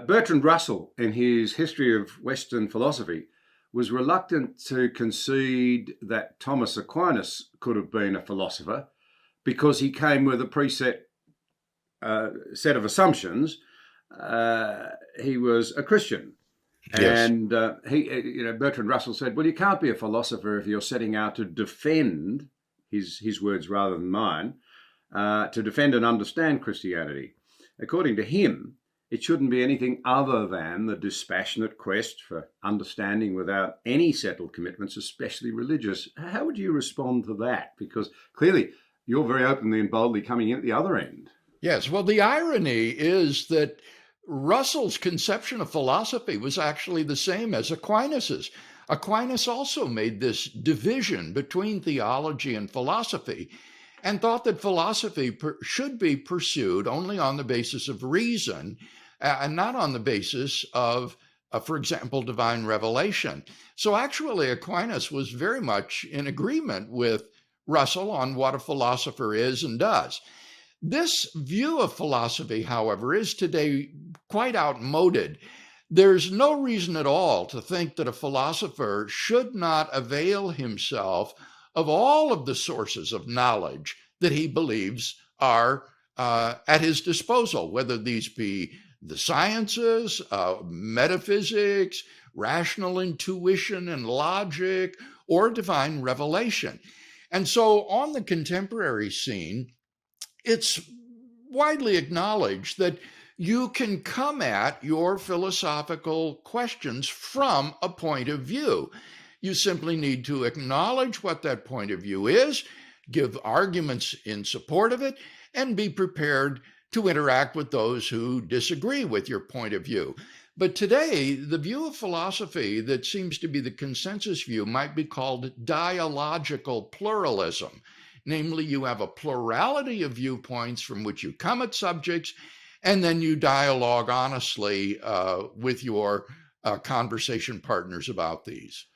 Bertrand Russell, in his History of Western Philosophy, was reluctant to concede that Thomas Aquinas could have been a philosopher because he came with a preset set of assumptions. He was a Christian. Yes. And Bertrand Russell said, well, you can't be a philosopher if you're setting out to defend, his words rather than mine, to defend and understand Christianity. According to him, it shouldn't be anything other than the dispassionate quest for understanding without any settled commitments, especially religious. How would you respond to that? Because clearly you're very openly and boldly coming in at the other end. Yes. Well, the irony is that Russell's conception of philosophy was actually the same as Aquinas's. Aquinas also made this division between theology and philosophy and thought that philosophy should be pursued only on the basis of reason and not on the basis of, for example, divine revelation. So actually, Aquinas was very much in agreement with Russell on what a philosopher is and does. This view of philosophy, however, is today quite outmoded. There's no reason at all to think that a philosopher should not avail himself of all of the sources of knowledge that he believes are at his disposal, whether these be the sciences, metaphysics, rational intuition and logic, or divine revelation. And so on the contemporary scene, it's widely acknowledged that you can come at your philosophical questions from a point of view. You simply need to acknowledge what that point of view is, give arguments in support of it, and be prepared to interact with those who disagree with your point of view. But today, the view of philosophy that seems to be the consensus view might be called dialogical pluralism. Namely, you have a plurality of viewpoints from which you come at subjects, and then you dialogue honestly with your conversation partners about these.